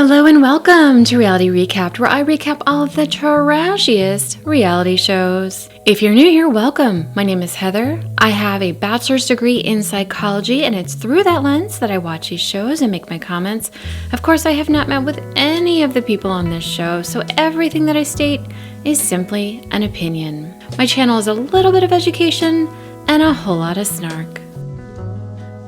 Hello and welcome to Reality Recapped, where I recap all of the trashiest reality shows. If you're new here, welcome. My name is Heather. I have a bachelor's degree in psychology, and it's through that lens that I watch these shows and make my comments. Of course, I have not met with any of the people on this show, so everything that I state is simply an opinion. My channel is a little bit of education and a whole lot of snark.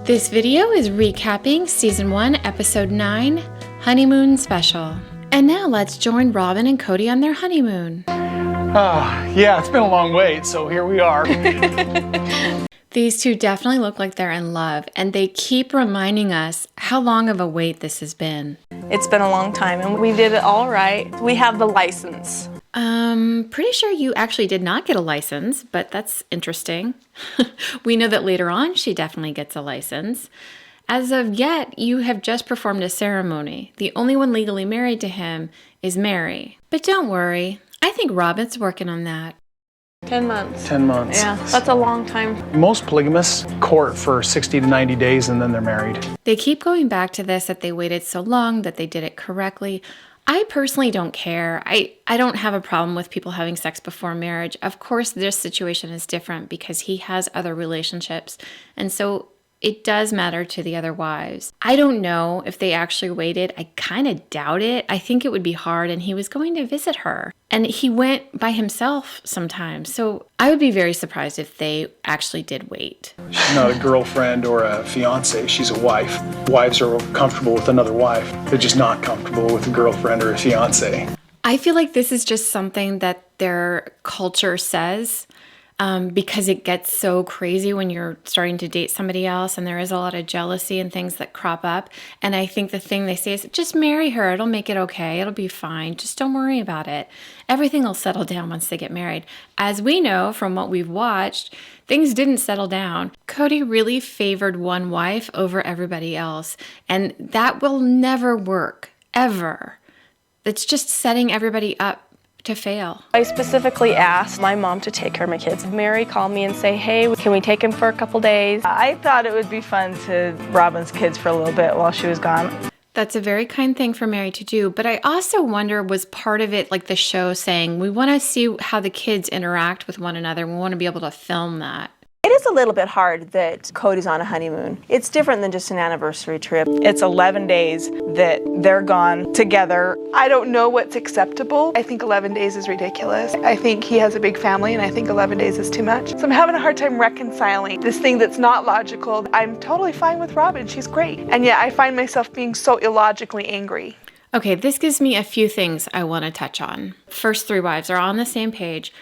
This video is recapping Season 1, Episode 9, Honeymoon Special. And now let's join Robyn and Kody on their honeymoon. Yeah, it's been a long wait, so here we are. These two definitely look like they're in love, and they keep reminding us how long of a wait this has been. It's been a long time, and we did it all right. We have the license. Pretty sure you actually did not get a license, but that's interesting. We know that later on she definitely gets a license. As of yet, you have just performed a ceremony. The only one legally married to him is Mary. But don't worry, I think Robyn's working on that. 10 months. 10 months. Yeah, that's a long time. Most polygamists court for 60 to 90 days and then they're married. They keep going back to this, that they waited so long, that they did it correctly. I personally don't care. I don't have a problem with people having sex before marriage. Of course, this situation is different because he has other relationships. And so it does matter to the other wives. I don't know if they actually waited. I kind of doubt it. I think it would be hard, and he was going to visit her. And he went by himself sometimes. So I would be very surprised if they actually did wait. She's not a girlfriend or a fiance, she's a wife. Wives are comfortable with another wife. They're just not comfortable with a girlfriend or a fiance. I feel like this is just something that their culture says. Because it gets so crazy when you're starting to date somebody else, and there is a lot of jealousy and things that crop up. And I think the thing they say is, just marry her. It'll make it okay. It'll be fine. Just don't worry about it. Everything will settle down once they get married. As we know from what we've watched, things didn't settle down. Kody really favored one wife over everybody else. And that will never work, ever. It's just setting everybody up to fail. I specifically asked my mom to take care of my kids. Mary called me and say, hey, can we take him for a couple days? I thought it would be fun to Robyn's kids for a little bit while she was gone. That's a very kind thing for Mary to do, but I also wonder, was part of it like the show saying, we want to see how the kids interact with one another. We want to be able to film that. It is a little bit hard that Kody's on a honeymoon. It's different than just an anniversary trip. It's 11 days that they're gone together. I don't know what's acceptable. I think 11 days is ridiculous. I think he has a big family, and I think 11 days is too much. So I'm having a hard time reconciling this thing that's not logical. I'm totally fine with Robyn. She's great. And yet I find myself being so illogically angry. Okay, this gives me a few things I want to touch on. First three wives are on the same page.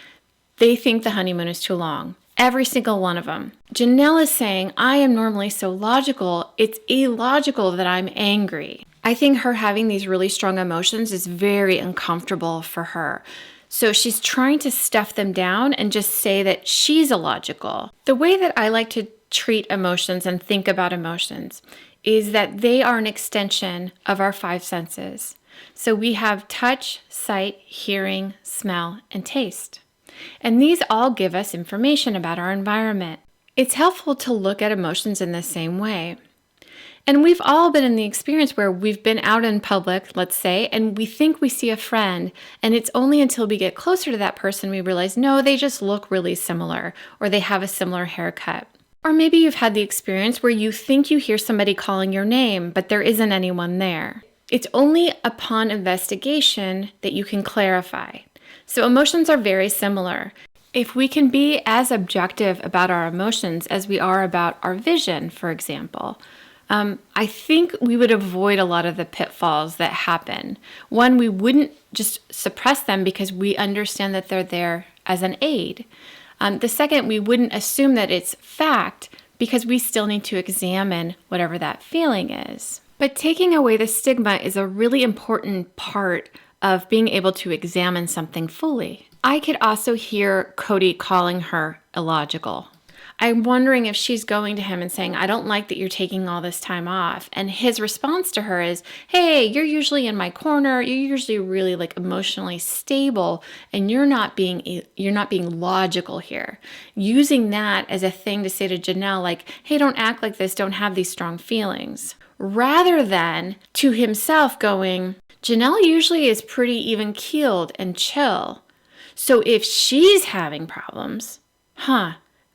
They think the honeymoon is too long. Every single one of them. Janelle is saying, I am normally so logical, it's illogical that I'm angry. I think her having these really strong emotions is very uncomfortable for her. So she's trying to stuff them down and just say that she's illogical. The way that I like to treat emotions and think about emotions is that they are an extension of our five senses. So we have touch, sight, hearing, smell, and taste. And these all give us information about our environment. It's helpful to look at emotions in the same way. And we've all been in the experience where we've been out in public, let's say, and we think we see a friend, and it's only until we get closer to that person we realize, no, they just look really similar, or they have a similar haircut. Or maybe you've had the experience where you think you hear somebody calling your name, but there isn't anyone there. It's only upon investigation that you can clarify. So emotions are very similar. If we can be as objective about our emotions as we are about our vision, for example, I think we would avoid a lot of the pitfalls that happen. One, we wouldn't just suppress them because we understand that they're there as an aid. The second, we wouldn't assume that it's fact because we still need to examine whatever that feeling is. But taking away the stigma is a really important part of being able to examine something fully. I could also hear Kody calling her illogical. I'm wondering if she's going to him and saying, I don't like that you're taking all this time off. And his response to her is, hey, you're usually in my corner. You're usually really like emotionally stable, and you're not being logical here. Using that as a thing to say to Janelle, like, hey, don't act like this. Don't have these strong feelings. rather than to himself going, Janelle usually is pretty even-keeled and chill. So if she's having problems,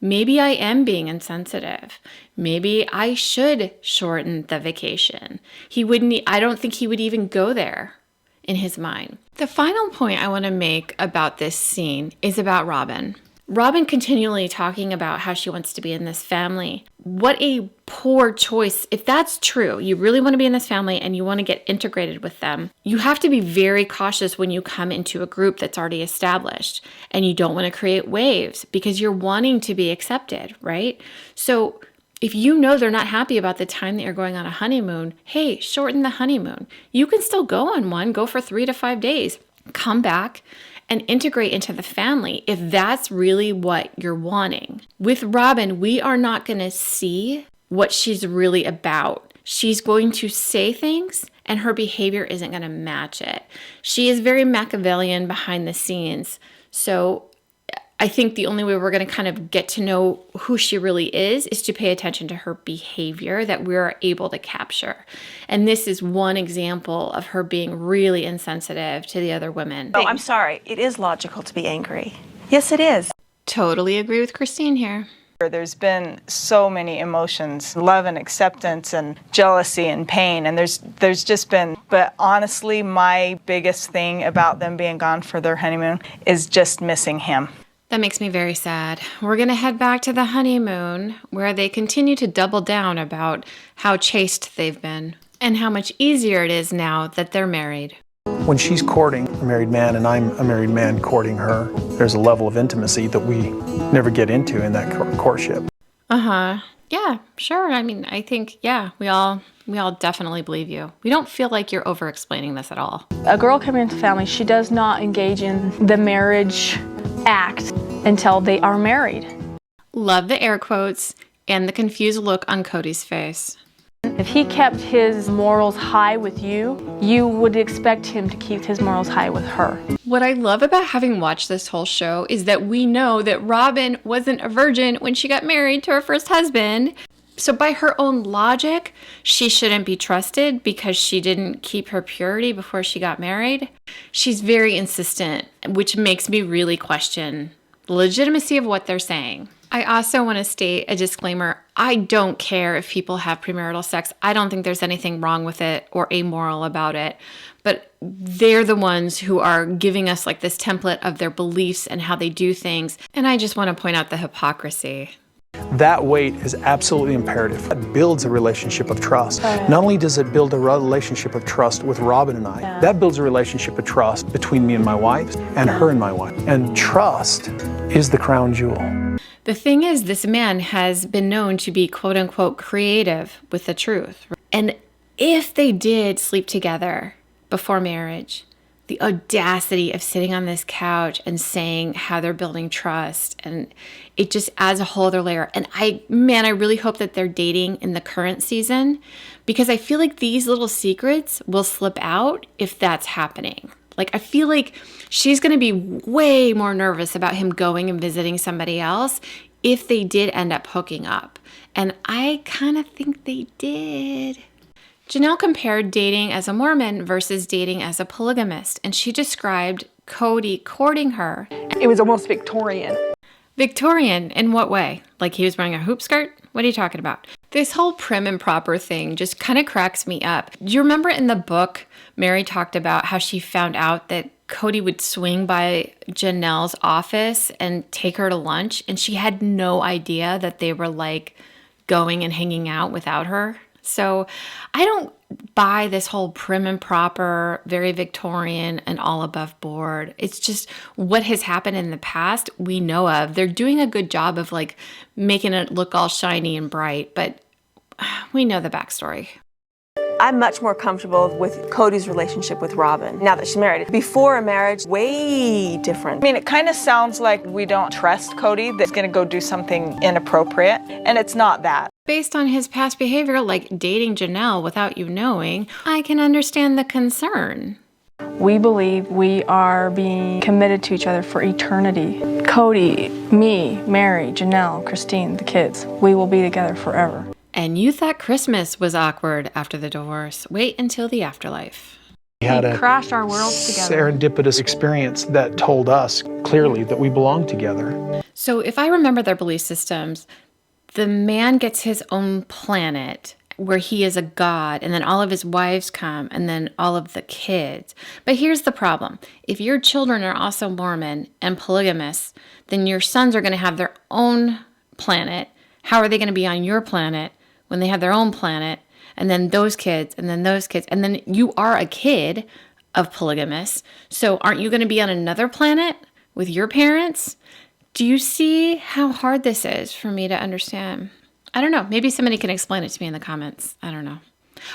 maybe I am being insensitive. Maybe I should shorten the vacation. I don't think he would even go there in his mind. The final point I want to make about this scene is about Robyn. Robyn continually talking about how she wants to be in this family. What a poor choice. If that's true, you really want to be in this family and you want to get integrated with them, you have to be very cautious when you come into a group that's already established, and you don't want to create waves because you're wanting to be accepted, right? So if you know they're not happy about the time that you're going on a honeymoon, hey, shorten the honeymoon. You can still go on one, go for 3 to 5 days, come back and integrate into the family if that's really what you're wanting. With Robyn, we are not going to see what she's really about. She's going to say things and her behavior isn't going to match it. She is very Machiavellian behind the scenes. So I think the only way we're going to kind of get to know who she really is to pay attention to her behavior that we're able to capture. And this is one example of her being really insensitive to the other women. Oh, I'm sorry. It is logical to be angry. Yes, it is. Totally agree with Christine here. There's been so many emotions, love and acceptance and jealousy and pain, and there's just been, but honestly, my biggest thing about them being gone for their honeymoon is just missing him. That makes me very sad. We're going to head back to the honeymoon where they continue to double down about how chaste they've been and how much easier it is now that they're married. When she's courting a married man and I'm a married man courting her, there's a level of intimacy that we never get into in that courtship. Yeah, sure. I mean, I think, we all definitely believe you. We don't feel like you're over-explaining this at all. A girl coming into the family, she does not engage in the marriage act until they are married. Love the air quotes and the confused look on Kody's face. If he kept his morals high with you, you would expect him to keep his morals high with her. What I love about having watched this whole show is that we know that Robyn wasn't a virgin when she got married to her first husband. So by her own logic, she shouldn't be trusted because she didn't keep her purity before she got married. She's very insistent, which makes me really question the legitimacy of what they're saying. I also want to state a disclaimer. I don't care if people have premarital sex. I don't think there's anything wrong with it or amoral about it. But they're the ones who are giving us like this template of their beliefs and how they do things. And I just want to point out the hypocrisy. That weight is absolutely imperative. It builds a relationship of trust. Not only does it build a relationship of trust with Robyn and I, that builds a relationship of trust between me and my wife and her and my wife. And trust is the crown jewel. The thing is, this man has been known to be quote unquote creative with the truth. And if they did sleep together before marriage, the audacity of sitting on this couch and saying how they're building trust, and it just adds a whole other layer. And I really hope that they're dating in the current season, because I feel like these little secrets will slip out if that's happening. Like, I feel like she's going to be way more nervous about him going and visiting somebody else if they did end up hooking up. And I kind of think they did. Janelle compared dating as a Mormon versus dating as a polygamist, and she described Kody courting her. It was almost Victorian. Victorian in what way? Like he was wearing a hoop skirt? What are you talking about? This whole prim and proper thing just kind of cracks me up. Do you remember in the book, Mary talked about how she found out that Kody would swing by Janelle's office and take her to lunch, and she had no idea that they were like going and hanging out without her? So I don't buy this whole prim and proper, very Victorian and all above board. It's just what has happened in the past we know of. They're doing a good job of like making it look all shiny and bright, but we know the backstory. I'm much more comfortable with Kody's relationship with Robyn now that she's married. Before a marriage, way different. I mean, it kind of sounds like we don't trust Kody, that's going to go do something inappropriate, and it's not that. Based on his past behavior, like dating Janelle without you knowing, I can understand the concern. We believe we are being committed to each other for eternity. Kody, me, Mary, Janelle, Christine, the kids, we will be together forever. And you thought Christmas was awkward after the divorce. Wait until the afterlife. We had a crashed our worlds together. serendipitous experience that told us clearly that we belong together. So if I remember their belief systems, the man gets his own planet where he is a god, and then all of his wives come, and then all of the kids. But here's the problem. If your children are also Mormon and polygamous, then your sons are going to have their own planet. How are they going to be on your planet when they have their own planet? And then those kids, and then those kids. And then you are a kid of polygamous. So aren't you going to be on another planet with your parents? Do you see how hard this is for me to understand? I don't know. Maybe somebody can explain it to me in the comments. I don't know.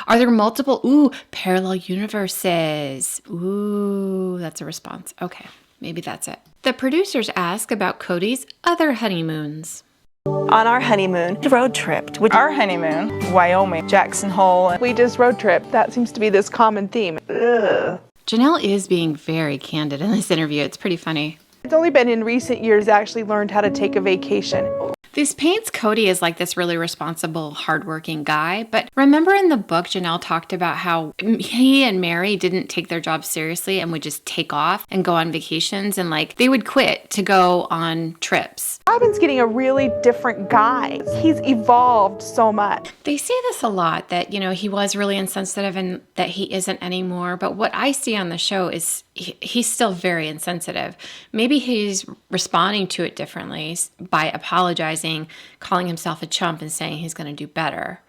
Are there multiple, parallel universes? Ooh, that's a response. Okay, maybe that's it. The producers ask about Kody's other honeymoons. On our honeymoon, we road tripped. Our honeymoon, Wyoming, Jackson Hole. We just road trip. That seems to be this common theme. Ugh. Janelle is being very candid in this interview. It's pretty funny. It's only been in recent years I actually learned how to take a vacation. This paints Kody as like this really responsible, hardworking guy. But remember in the book, Janelle talked about how he and Mary didn't take their job seriously and would just take off and go on vacations, and like they would quit to go on trips. Robyn's getting a really different guy. He's evolved so much. They say this a lot, that, he was really insensitive and that he isn't anymore. But what I see on the show is he's still very insensitive. Maybe he's responding to it differently by apologizing, calling himself a chump, and saying he's going to do better.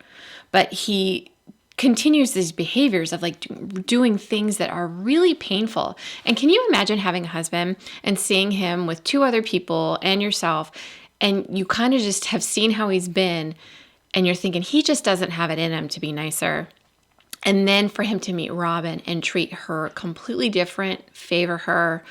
But he continues these behaviors of like doing things that are really painful. And can you imagine having a husband and seeing him with two other people and yourself, and you kind of just have seen how he's been, and you're thinking he just doesn't have it in him to be nicer. And then for him to meet Robyn and treat her completely different, favor her,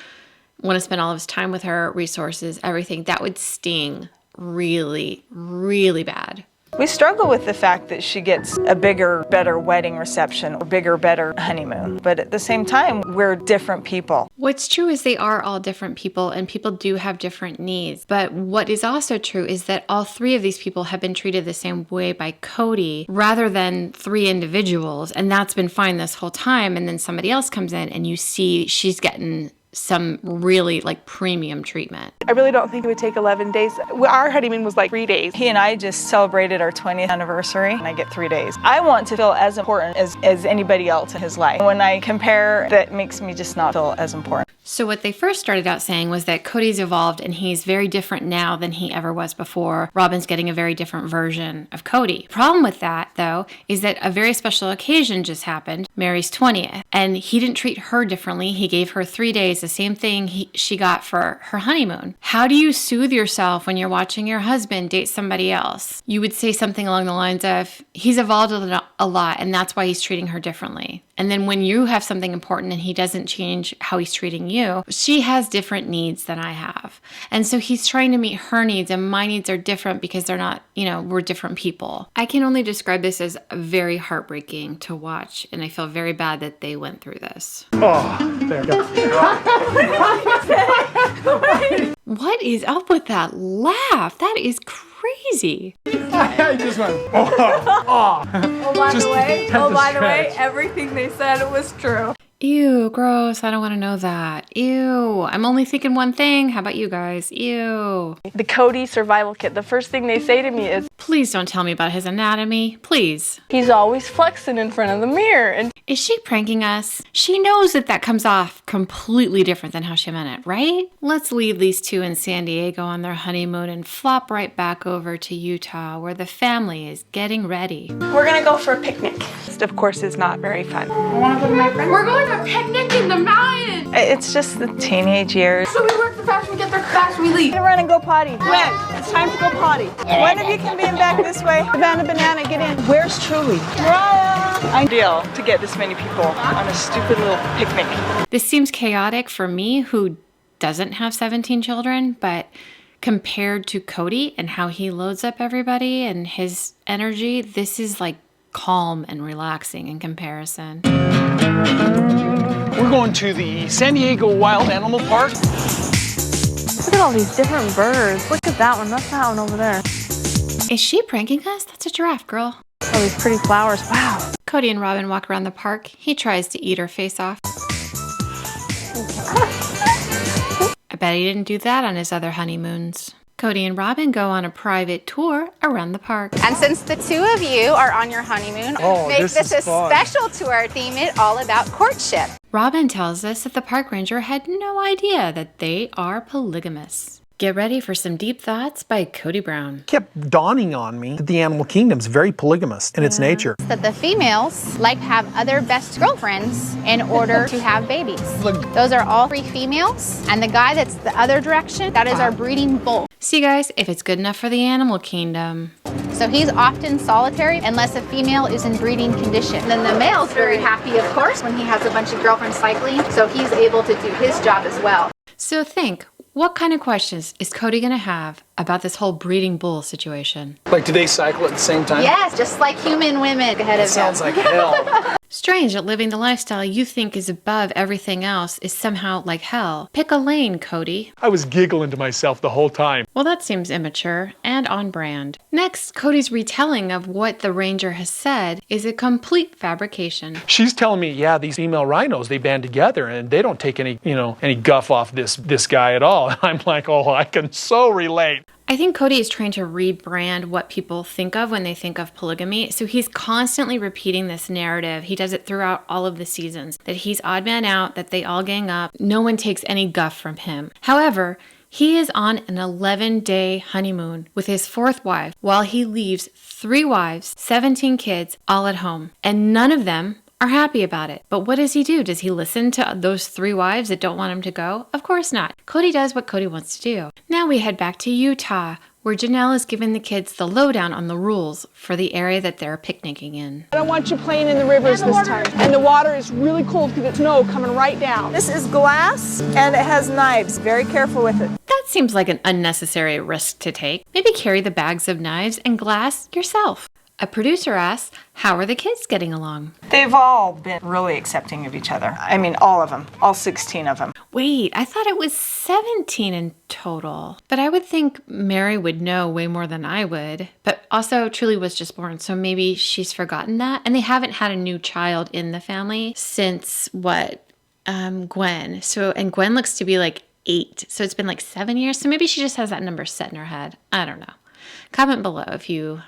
want to spend all of his time with her, resources, everything, that would sting really, really bad. We struggle with the fact that she gets a bigger, better wedding reception, or bigger, better honeymoon. But at the same time, we're different people. What's true is they are all different people, and people do have different needs. But what is also true is that all three of these people have been treated the same way by Kody rather than three individuals. And that's been fine this whole time. And then somebody else comes in and you see she's getting some really like premium treatment. I really don't think it would take 11 days. Our honeymoon was like 3 days. He and I just celebrated our 20th anniversary, and I get 3 days. I want to feel as important as anybody else in his life. When I compare, that makes me just not feel as important. So what they first started out saying was that Kody's evolved and he's very different now than he ever was before. Robyn's getting a very different version of Kody. Problem with that, though, is that a very special occasion just happened, Mary's 20th, and he didn't treat her differently. He gave her 3 days, the same thing she got for her honeymoon. How do you soothe yourself when you're watching your husband date somebody else? You would say something along the lines of, he's evolved a lot and that's why he's treating her differently. And then when you have something important and he doesn't change how he's treating you, she has different needs than I have. And so he's trying to meet her needs, and my needs are different because they're not, we're different people. I can only describe this as very heartbreaking to watch, and I feel very bad that they went through this. Oh, there you go. What is up with that laugh? That is crazy. I just went, Oh, by Just the way, had to stretch. everything they said was true. Ew, gross. I don't want to know that. Ew. I'm only thinking one thing. How about you guys? Ew. The Kody survival kit, the first thing they say to me is, Please don't tell me about his anatomy. Please. he's always flexing in front of the mirror. And Is she pranking us? She knows that comes off completely different than how she meant it, right? Let's leave these two in San Diego on their honeymoon and flop right back over to Utah, where the family is getting ready. we're gonna go for a picnic. This, of course, is not very fun. We're going to a picnic in the mountains. It's just the teenage years. So we work the fast, we get there fast, we leave. Run and go potty. When? It's time to go potty. One of you can be in back this way. Banana, get in. Where's Truly? Ideal to get this many people on a stupid little picnic. This seems chaotic for me, who doesn't have 17 children, but compared to Kody and how he loads up everybody and his energy, this is like calm and relaxing in comparison. We're going to the San Diego Wild Animal Park. Look at all these different birds. Look at that one. That's that one over there. Is she pranking us? That's a giraffe, girl. Oh, these pretty flowers. Wow. Cody and Robyn walk around the park. He tries to eat her face off. I bet he didn't do that on his other honeymoons. Cody and Robyn go on a private tour around the park. And since the two of you are on your honeymoon, make this a special tour. Theme it all about courtship. Robyn tells us that the park ranger had no idea that they are polygamous. Get ready for some deep thoughts by Kody Brown. It kept dawning on me that the animal kingdom's very polygamous in its nature. That the females like to have other best girlfriends in order to have babies. Those are all 3 females, and the guy that's the other direction, that is our breeding bull. See guys, if it's good enough for the animal kingdom. So he's often solitary unless a female is in breeding condition. Then the male's very happy, of course, when he has a bunch of girlfriends cycling, so he's able to do his job as well. So think, what kind of questions is Kody going to have about this whole breeding bull situation? Like, do they cycle at the same time? Yes, just like human women ahead of him. Sounds like hell. Strange that living the lifestyle you think is above everything else is somehow like hell. Pick a lane, Kody. I was giggling to myself the whole time. Well, that seems immature and on brand. Next, Cody's retelling of what the ranger has said is a complete fabrication. She's telling me, yeah, these female rhinos, they band together and they don't take any guff off this guy at all. I'm like, oh, I can so relate. I think Kody is trying to rebrand what people think of when they think of polygamy. So he's constantly repeating this narrative. He does it throughout all of the seasons, that he's odd man out, that they all gang up. No one takes any guff from him. However, he is on an 11-day honeymoon with his 4th wife while he leaves 3 wives, 17 kids, all at home. And none of them are happy about it. But what does he do? Does he listen to those 3 wives that don't want him to go? Of course not. Kody does what Kody wants to do. Now we head back to Utah, where Janelle is giving the kids the lowdown on the rules for the area that they're picnicking in. I don't want you playing in the rivers this time. And the water is really cold because it's snow coming right down. This is glass and it has knives. Very careful with it. That seems like an unnecessary risk to take. Maybe carry the bags of knives and glass yourself. A producer asks, how are the kids getting along? They've all been really accepting of each other. I mean, all of them, all 16 of them. Wait, I thought it was 17 in total. But I would think Mary would know way more than I would. But also, Truly was just born, so maybe she's forgotten that. And they haven't had a new child in the family since, Gwen. And Gwen looks to be like 8. So it's been like 7 years. So maybe she just has that number set in her head. I don't know. Comment below if you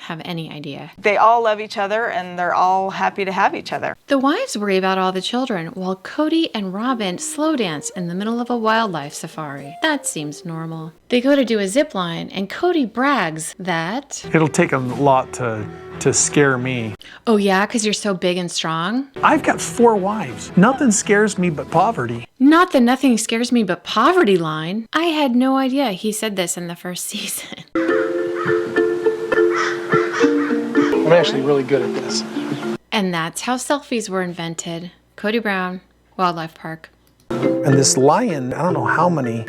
have any idea. They all love each other and they're all happy to have each other. The wives worry about all the children while Kody and Robyn slow dance in the middle of a wildlife safari. That seems normal. They go to do a zip line and Kody brags that It'll take a lot to scare me. Oh yeah, because you're so big and strong? I've got 4 wives. Nothing scares me but poverty. Not the nothing scares me but poverty line. I had no idea he said this in the first season. I'm actually really good at this. And that's how selfies were invented. Kody Brown, Wildlife Park. And this lion, I don't know how many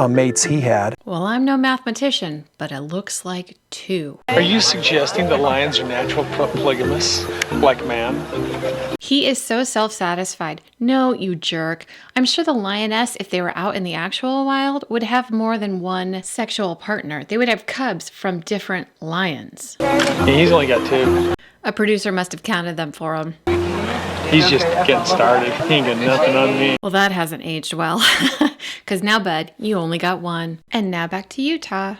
mates he had. Well, I'm no mathematician, but it looks like 2. Are you suggesting that lions are natural polygamists, like man? He is so self-satisfied. No, you jerk. I'm sure the lioness, if they were out in the actual wild, would have more than one sexual partner. They would have cubs from different lions. Yeah, he's only got 2. A producer must have counted them for him. He's just getting started. He ain't got nothing on me. Well, that hasn't aged well. Because now, bud, you only got 1. And now back to Utah.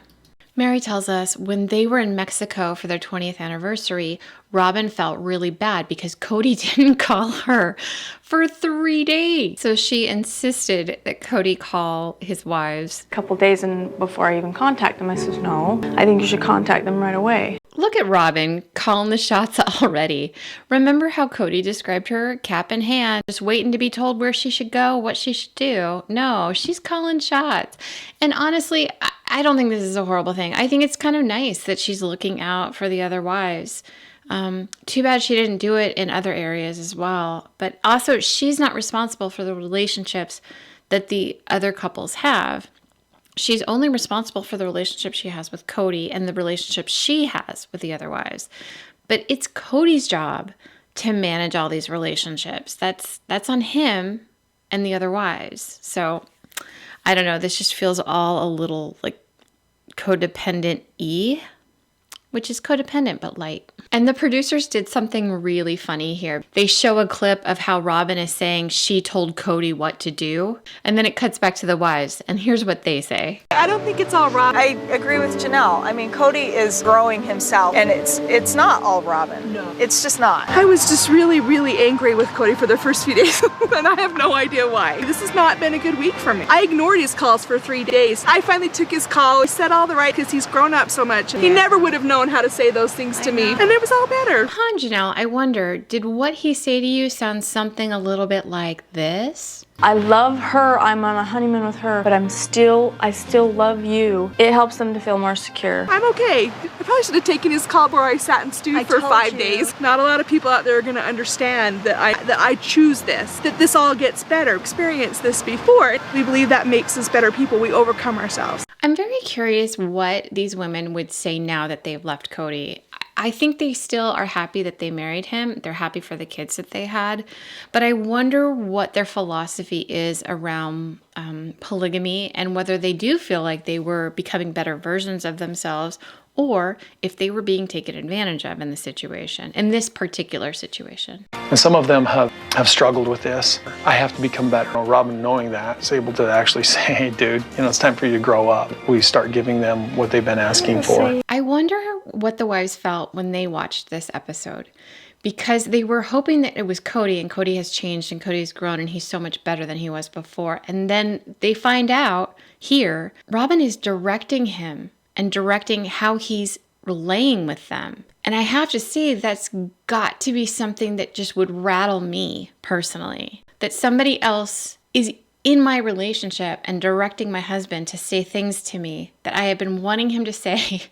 Mary tells us when they were in Mexico for their 20th anniversary, Robyn felt really bad because Kody didn't call her for 3 days. So she insisted that Kody call his wives. A couple days before I even contact them, I says, no, I think you should contact them right away. Look at Robyn calling the shots already. Remember how Kody described her cap in hand, just waiting to be told where she should go, what she should do? No, she's calling shots. And honestly, I don't think this is a horrible thing. I think it's kind of nice that she's looking out for the other wives. Too bad she didn't do it in other areas as well. But also, she's not responsible for the relationships that the other couples have. She's only responsible for the relationship she has with Kody and the relationship she has with the other wives. But it's Cody's job to manage all these relationships. That's on him and the other wives. So I don't know. This just feels all a little like codependent-y, which is codependent but light. And the producers did something really funny here. They show a clip of how Robyn is saying she told Kody what to do, and then it cuts back to the wives, and here's what they say. I don't think it's all Robyn. I agree with Janelle. I mean, Kody is growing himself, and it's not all Robyn. No. It's just not. I was just really, really angry with Kody for the first few days, and I have no idea why. This has not been a good week for me. I ignored his calls for 3 days. I finally took his call. He said all the right because he's grown up so much. He never would have known how to say those things to me, and it was all better. Janelle, I wonder, did what he say to you sound something a little bit like this? I love her, I'm on a honeymoon with her, but I still love you. It helps them to feel more secure. I'm okay. I probably should have taken his call where I sat and stewed for 5 days. Not a lot of people out there are going to understand that I choose this, that this all gets better. Experienced this before. We believe that makes us better people. We overcome ourselves. I'm very curious what these women would say now that they've left Kody. I think they still are happy that they married him. They're happy for the kids that they had. But I wonder what their philosophy is around polygamy and whether they do feel like they were becoming better versions of themselves or if they were being taken advantage of in the situation, in this particular situation. And some of them have struggled with this. I have to become better. Robyn, knowing that, is able to actually say, hey, dude, it's time for you to grow up. We start giving them what they've been asking for. I wonder what the wives felt when they watched this episode, because they were hoping that it was Kody, and Kody has changed and Kody has grown and he's so much better than he was before. And then they find out here, Robyn is directing him and directing how he's relaying with them. And I have to say, that's got to be something that just would rattle me personally. That somebody else is in my relationship and directing my husband to say things to me that I have been wanting him to say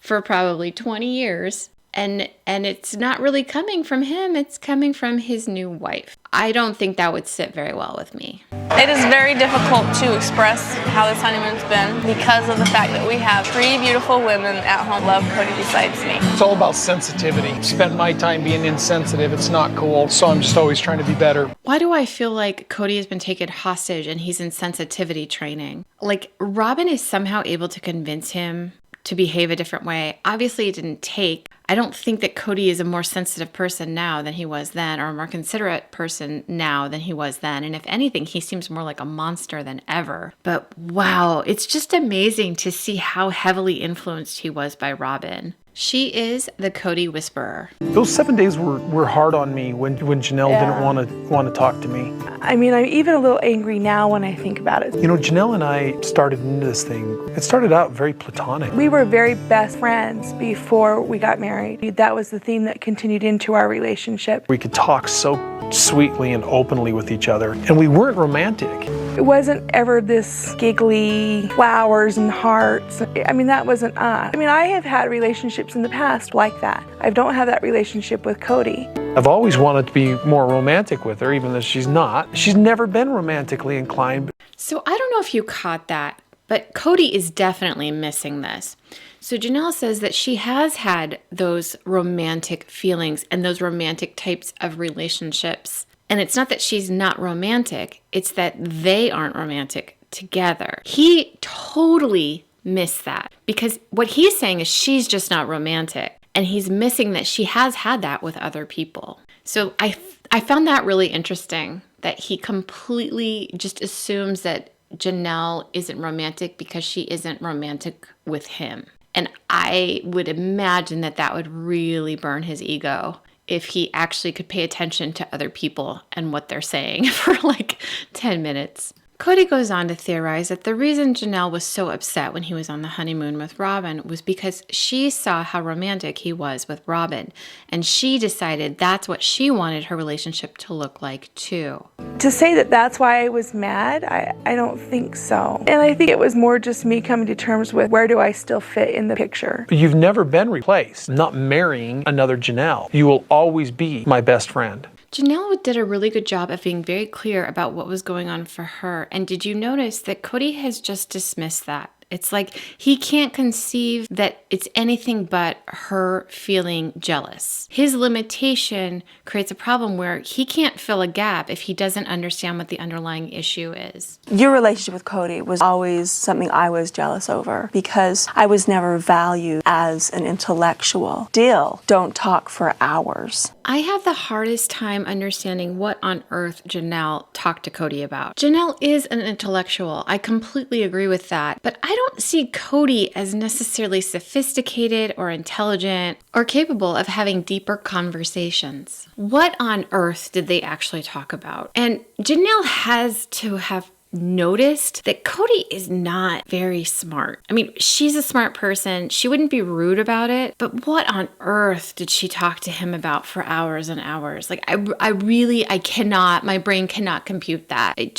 for probably 20 years. And it's not really coming from him, it's coming from his new wife. I don't think that would sit very well with me. It is very difficult to express how this honeymoon's been because of the fact that we have 3 beautiful women at home love Kody besides me. It's all about sensitivity. Spent my time being insensitive. It's not cool. So I'm just always trying to be better. Why do I feel like Kody has been taken hostage and he's in sensitivity training? Like, Robyn is somehow able to convince him to behave a different way. Obviously, it didn't take. I don't think that Kody is a more sensitive person now than he was then, or a more considerate person now than he was then. And if anything, he seems more like a monster than ever. But wow, it's just amazing to see how heavily influenced he was by Robyn. She is the Kody whisperer. Those 7 days were hard on me when Janelle didn't want to talk to me. I mean, I'm even a little angry now when I think about it. Janelle and I started into this thing. It started out very platonic. We were very best friends before we got married. That was the theme that continued into our relationship. We could talk so sweetly and openly with each other, and we weren't romantic. It wasn't ever this giggly flowers and hearts. I mean, that wasn't us. I mean, I have had relationships in the past like that. I don't have that relationship with Kody. I've always wanted to be more romantic with her, even though she's not. She's never been romantically inclined. So I don't know if you caught that, but Kody is definitely missing this. So Janelle says that she has had those romantic feelings and those romantic types of relationships. And it's not that she's not romantic, it's that they aren't romantic together. He totally missed that because what he's saying is she's just not romantic. And he's missing that she has had that with other people. So I found that really interesting, that he completely just assumes that Janelle isn't romantic because she isn't romantic with him. And I would imagine that that would really burn his ego if he actually could pay attention to other people and what they're saying for like 10 minutes. Kody goes on to theorize that the reason Janelle was so upset when he was on the honeymoon with Robyn was because she saw how romantic he was with Robyn, and she decided that's what she wanted her relationship to look like too. To say that that's why I was mad, I don't think so. And I think it was more just me coming to terms with where do I still fit in the picture. You've never been replaced. I'm not marrying another Janelle. You will always be my best friend. Janelle did a really good job of being very clear about what was going on for her. And did you notice that Kody has just dismissed that? It's like he can't conceive that it's anything but her feeling jealous. His limitation creates a problem where he can't fill a gap if he doesn't understand what the underlying issue is. Your relationship with Kody was always something I was jealous over because I was never valued as an intellectual. Still don't talk for hours. I have the hardest time understanding what on earth Janelle talked to Kody about. Janelle is an intellectual. I completely agree with that. But I don't see Kody as necessarily sophisticated or intelligent or capable of having deeper conversations. What on earth did they actually talk about? And Janelle has to have noticed that Kody is not very smart. I mean, she's a smart person. She wouldn't be rude about it, but what on earth did she talk to him about for hours and hours? Like, I cannot, my brain cannot compute that. It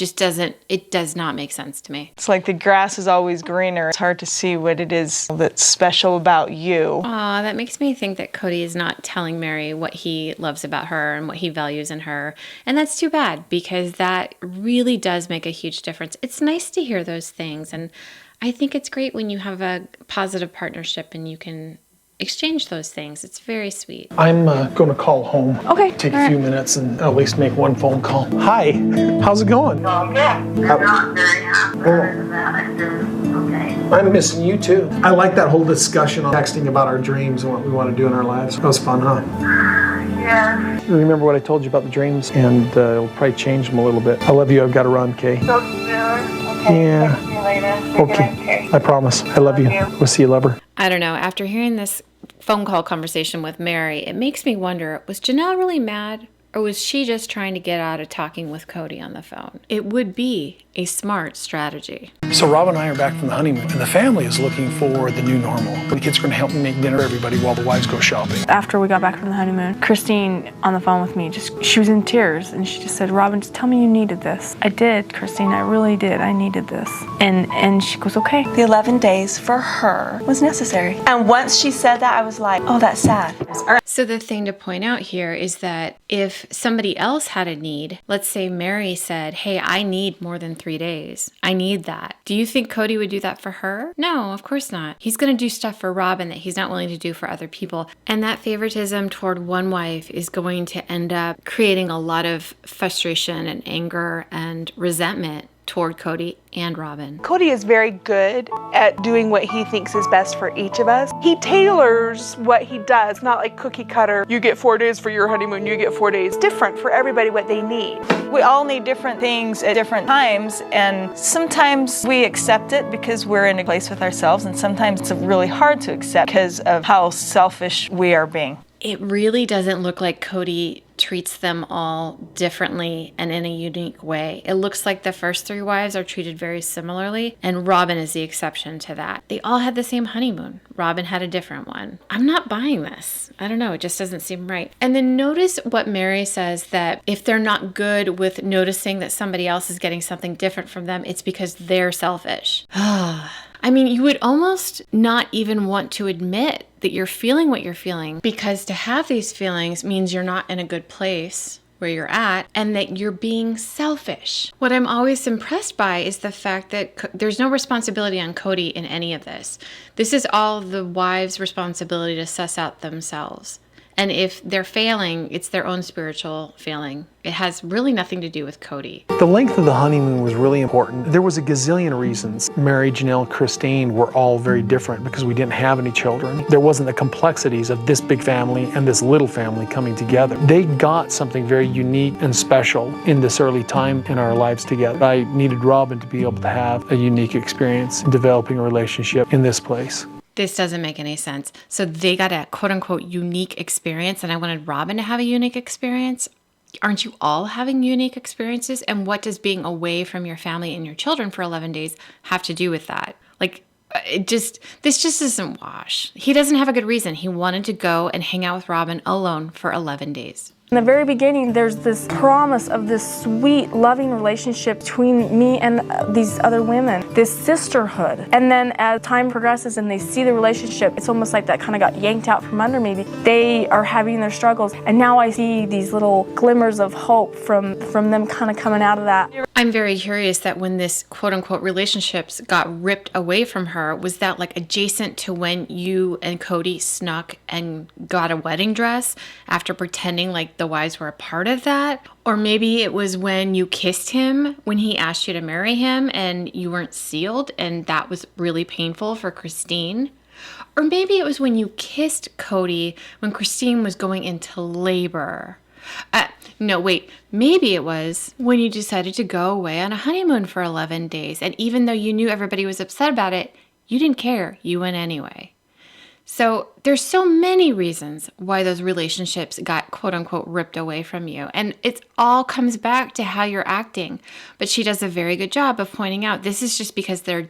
does not make sense to me. It's like the grass is always greener. It's hard to see what it is that's special about you. Aw, that makes me think that Kody is not telling Mary what he loves about her and what he values in her. And that's too bad, because that really does make a huge difference. It's nice to hear those things, and I think it's great when you have a positive partnership and you can exchange those things. It's very sweet. I'm going to call home. Okay. Take a few minutes and at least make one phone call. Hi, how's it going? I'm not very happy with that. Okay. I'm missing you too. I like that whole discussion on texting about our dreams and what we want to do in our lives. That was fun, huh? Yeah. Remember what I told you about the dreams? And it'll probably change them a little bit. I love you. I've got to run, Kay. So soon. Okay. Yeah. See you later. Okay. I promise. I love you. We'll see you, lover. I don't know. After hearing this phone call conversation with Mary, it makes me wonder, was Janelle really mad? Or was she just trying to get out of talking with Kody on the phone? It would be a smart strategy. So Rob and I are back from the honeymoon, and the family is looking for the new normal. The kids are going to help me make dinner for everybody while the wives go shopping. After we got back from the honeymoon, Christine on the phone with me, she was in tears, and she just said, Robyn, just tell me you needed this. I did, Christine, I really did. I needed this. And she goes, okay. The 11 days for her was necessary. And once she said that, I was like, oh, that's sad. So the thing to point out here is that if somebody else had a need, let's say Mary said, hey, I need more than 3 days. I need that. Do you think Kody would do that for her? No, of course not. He's going to do stuff for Robyn that he's not willing to do for other people. And that favoritism toward one wife is going to end up creating a lot of frustration and anger and resentment toward Kody and Robyn. Kody is very good at doing what he thinks is best for each of us. He tailors what he does, not like cookie cutter. You get 4 days for your honeymoon, you get 4 days. Different for everybody what they need. We all need different things at different times, and sometimes we accept it because we're in a place with ourselves, and sometimes it's really hard to accept because of how selfish we are being. It really doesn't look like Kody treats them all differently and in a unique way. It looks like the first 3 wives are treated very similarly, and Robyn is the exception to that. They all had the same honeymoon. Robyn had a different one. I'm not buying this. I don't know. It just doesn't seem right. And then notice what Mary says, that if they're not good with noticing that somebody else is getting something different from them, it's because they're selfish. I mean, you would almost not even want to admit that you're feeling what you're feeling, because to have these feelings means you're not in a good place where you're at and that you're being selfish. What I'm always impressed by is the fact that there's no responsibility on Kody in any of this. This is all the wives' responsibility to suss out themselves. And if they're failing, it's their own spiritual failing. It has really nothing to do with Kody. The length of the honeymoon was really important. There was a gazillion reasons. Mary, Janelle, Christine were all very different because we didn't have any children. There wasn't the complexities of this big family and this little family coming together. They got something very unique and special in this early time in our lives together. I needed Robyn to be able to have a unique experience in developing a relationship in this place. This doesn't make any sense. So they got a quote-unquote unique experience, and I wanted Robyn to have a unique experience. Aren't you all having unique experiences? And what does being away from your family and your children for 11 days have to do with that? Like, this just doesn't wash. He doesn't have a good reason. He wanted to go and hang out with Robyn alone for 11 days. In the very beginning, there's this promise of this sweet, loving relationship between me and these other women, this sisterhood. And then as time progresses and they see the relationship, it's almost like that kind of got yanked out from under me. They are having their struggles, and now I see these little glimmers of hope from them kind of coming out of that. I'm very curious that when this quote-unquote relationships got ripped away from her, was that like adjacent to when you and Kody snuck and got a wedding dress after pretending like the wives were a part of that? Or maybe it was when you kissed him when he asked you to marry him and you weren't sealed, and that was really painful for Christine? Or maybe it was when you kissed Kody when Christine was going into labor. No, wait, maybe it was when you decided to go away on a honeymoon for 11 days. And even though you knew everybody was upset about it, you didn't care. You went anyway. So there's so many reasons why those relationships got quote unquote ripped away from you. And it all comes back to how you're acting. But she does a very good job of pointing out this is just because they're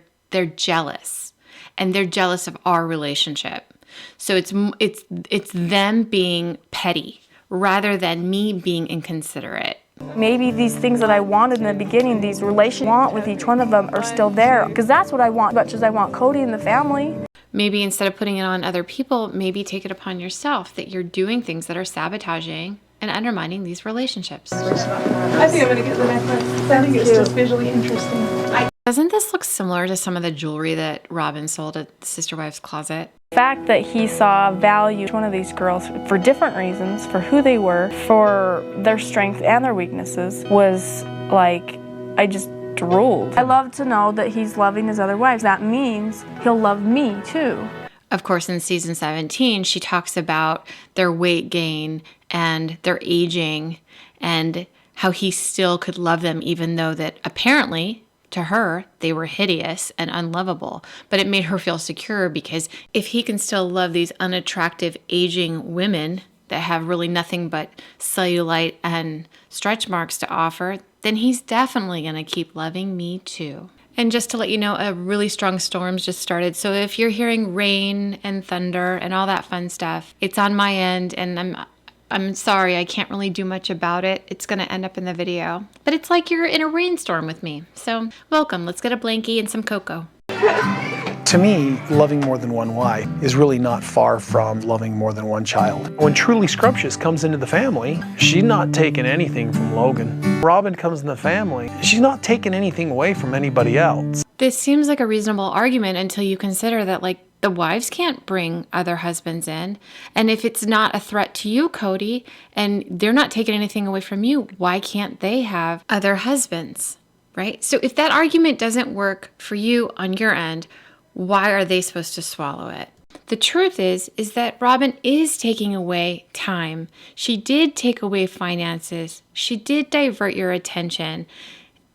jealous. And they're jealous of our relationship. So it's them being petty rather than me being inconsiderate. Maybe these things that I wanted in the beginning, these relations I want with each one of them are still there. Because that's what I want, as much as I want Kody and the family. Maybe instead of putting it on other people, maybe take it upon yourself that you're doing things that are sabotaging and undermining these relationships. I think I'm going to get the necklace. I think it's just visually interesting. Doesn't this look similar to some of the jewelry that Robyn sold at Sister Wives Closet? The fact that he saw value in one of these girls for different reasons, for who they were, for their strength and their weaknesses, was like, I just drooled. I love to know that he's loving his other wives. That means he'll love me too. Of course, in season 17, she talks about their weight gain and their aging and how he still could love them even though that apparently to her, they were hideous and unlovable, but it made her feel secure because if he can still love these unattractive aging women that have really nothing but cellulite and stretch marks to offer, then he's definitely going to keep loving me too. And just to let you know, a really strong storm's just started. So if you're hearing rain and thunder and all that fun stuff, it's on my end, and I'm sorry, I can't really do much about it. It's going to end up in the video. But it's like you're in a rainstorm with me. So welcome. Let's get a blankie and some cocoa. To me, loving more than one wife is really not far from loving more than one child. When Truly Scrumptious comes into the family, she's not taking anything from Logan. Robyn comes in the family, she's not taking anything away from anybody else. This seems like a reasonable argument until you consider that, like, the wives can't bring other husbands in. And if it's not a threat to you, Kody, and they're not taking anything away from you, why can't they have other husbands, right? So if that argument doesn't work for you on your end, why are they supposed to swallow it? The truth is that Robyn is taking away time. She did take away finances. She did divert your attention.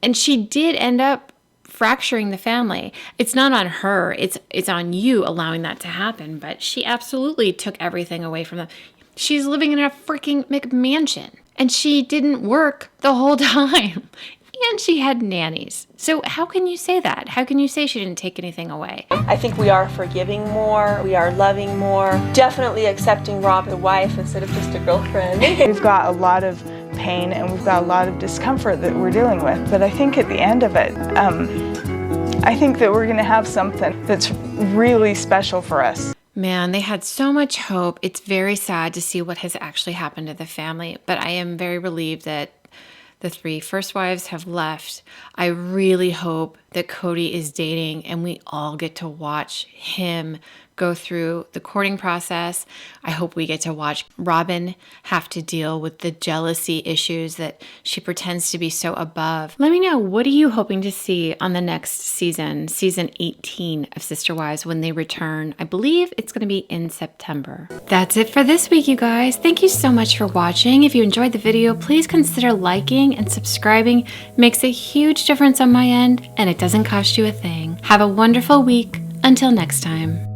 And she did end up fracturing the family. It's not on her. It's on you allowing that to happen. But she absolutely took everything away from them. She's living in a freaking McMansion. And she didn't work the whole time. And she had nannies. So how can you say that? How can you say she didn't take anything away? I think we are forgiving more, we are loving more, definitely accepting Rob as a wife instead of just a girlfriend. We've got a lot of pain and we've got a lot of discomfort that we're dealing with. But I think at the end of it, I think that we're going to have something that's really special for us. Man, they had so much hope. It's very sad to see what has actually happened to the family. But I am very relieved that the 3 first wives have left. I really hope that Kody is dating and we all get to watch him go through the courting process. I hope we get to watch Robyn have to deal with the jealousy issues that she pretends to be so above. Let me know, what are you hoping to see on the next season, season 18 of Sister Wives when they return? I believe it's going to be in September. That's it for this week, you guys. Thank you so much for watching. If you enjoyed the video, please consider liking and subscribing. It makes a huge difference on my end, and it doesn't cost you a thing. Have a wonderful week. Until next time.